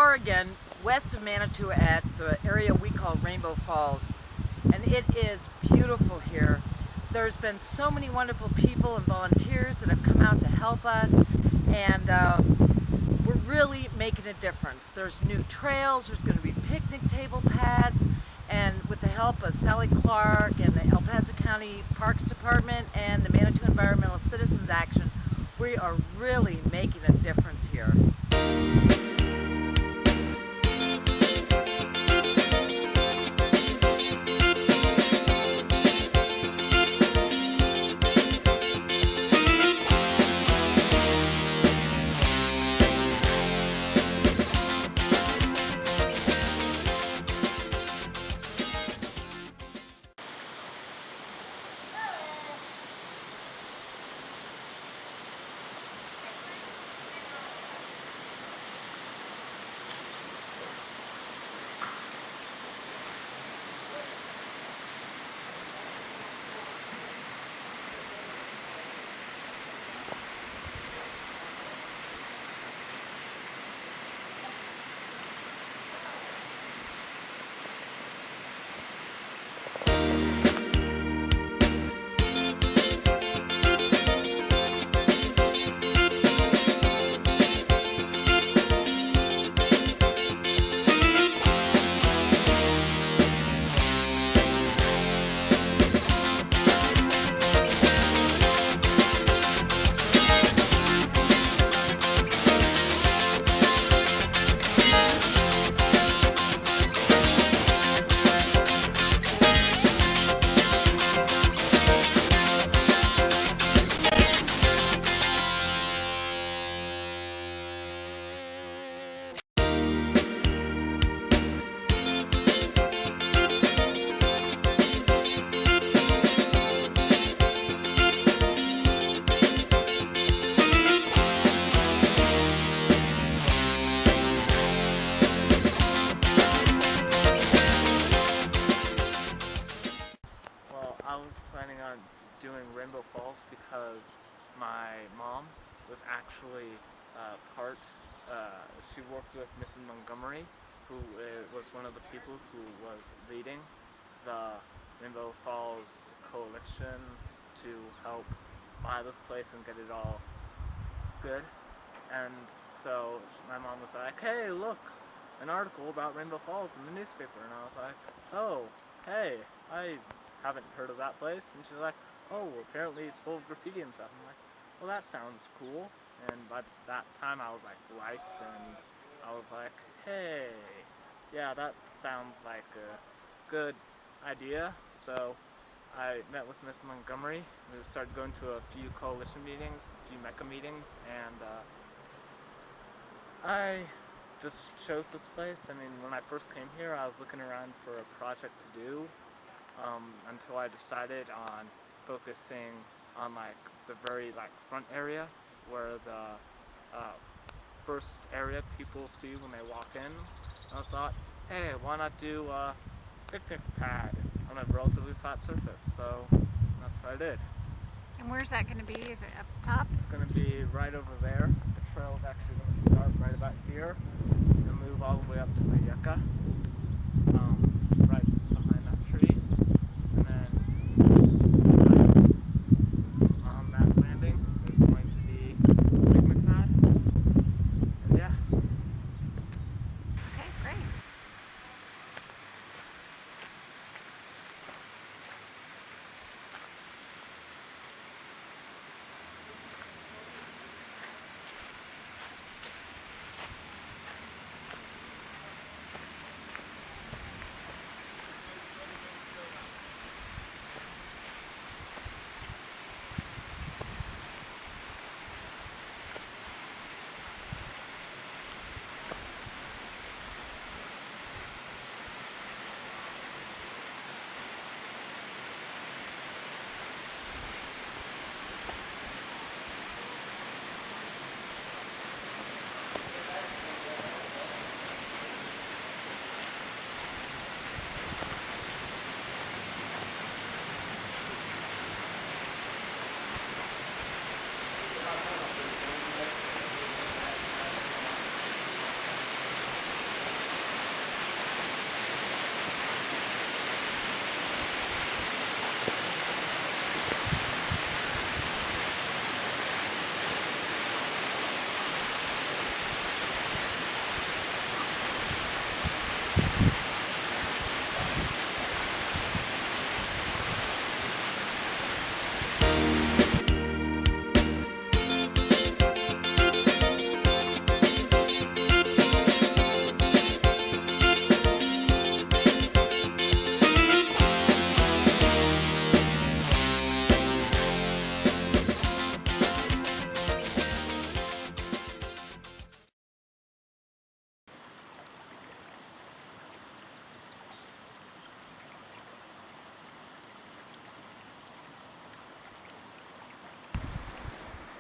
Oregon, west of Manitou at the area we call Rainbow Falls. And it is beautiful here. There's been so many wonderful people and volunteers that have come out to help us, and we're really making a difference. There's new trails, there's going to be picnic table pads, and with the help of Sallie Clark and the El Paso County Parks Department and the Manitou Environmental Citizens Action, we are really making a difference here. I was planning on doing Rainbow Falls because my mom was actually she worked with Mrs. Montgomery, who was one of the people who was leading the Rainbow Falls Coalition to help buy this place and get it all good. And so my mom was like, hey, look, an article about Rainbow Falls in the newspaper. And I was like, oh, hey, I haven't heard of that place. And she's like, oh, apparently it's full of graffiti and stuff. I'm like, well, that sounds cool. And by that time I was like liked, and I was like, hey, yeah, that sounds like a good idea. So I met with Miss Montgomery. We started going to a few coalition meetings, a few MECA meetings, and I just chose this place. I mean, when I first came here, I was looking around for a project to do until I decided on focusing on like the very front area where the first area people see when they walk in. I thought, hey, why not do a picnic pad on a relatively flat surface? So that's what I did. And where's that going to be? Is it up top? It's going to be right over there. The trail is actually going to start right about here and move all the way up to the yucca, right behind that tree. And then right on that landing, there's going to be a picnic pad. And yeah. Okay, great.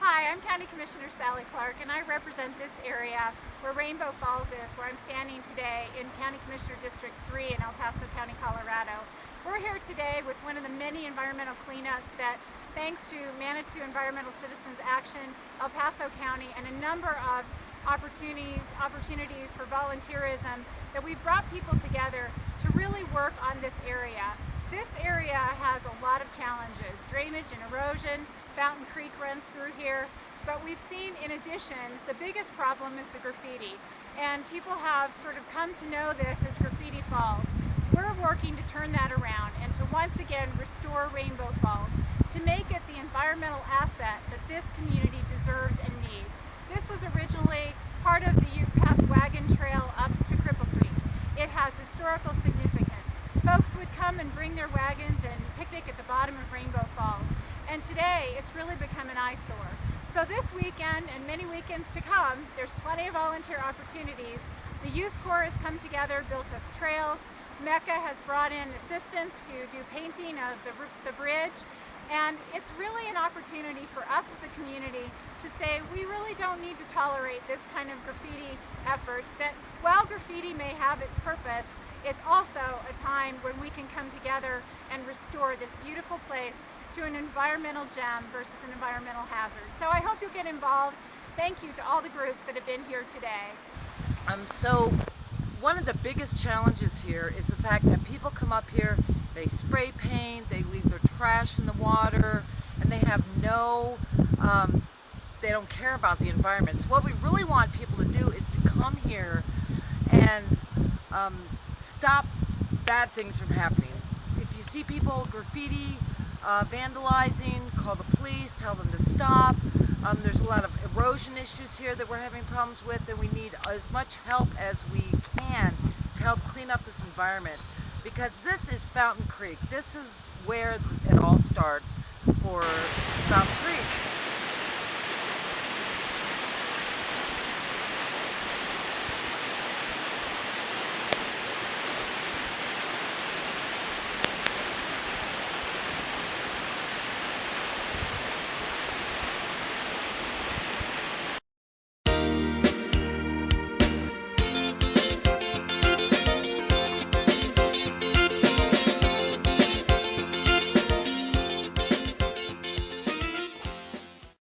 Hi, I'm County Commissioner Sallie Clark, and I represent this area where Rainbow Falls is, where I'm standing today in County Commissioner District 3 in El Paso County, Colorado. We're here today with one of the many environmental cleanups that, thanks to Manitou Environmental Citizens Action, El Paso County, and a number of opportunities for volunteerism, that we've brought people together to really work on this area. This area has a lot of challenges: drainage and erosion. Fountain Creek runs through here, but we've seen, in addition, the biggest problem is the graffiti, and people have sort of come to know this as Graffiti Falls. We're working to turn that around and to once again restore Rainbow Falls, to make it the environmental asset that this community deserves and needs. This was originally part of the Pass Wagon Trail up to Cripple Creek. It has historical significance. Folks would come and bring their wagons and picnic at the bottom of Rainbow Falls. And today, it's really become an eyesore. So this weekend and many weekends to come, there's plenty of volunteer opportunities. The Youth Corps has come together, built us trails. Mecca has brought in assistance to do painting of the bridge. And it's really an opportunity for us as a community to say we really don't need to tolerate this kind of graffiti efforts, that while graffiti may have its purpose, it's also a time when we can come together and restore this beautiful place to an environmental gem versus an environmental hazard. So I hope you'll get involved. Thank you to all the groups that have been here today. So one of the biggest challenges here is the fact that people come up here, they spray paint, they leave their trash in the water, and they have they don't care about the environment. So what we really want people to do is to come here and stop bad things from happening. If you see people graffiti, vandalizing, call the police, tell them to stop. There's a lot of erosion issues here that we're having problems with, and we need as much help as we can to help clean up this environment, because this is Fountain Creek. This is where it all starts for Fountain Creek.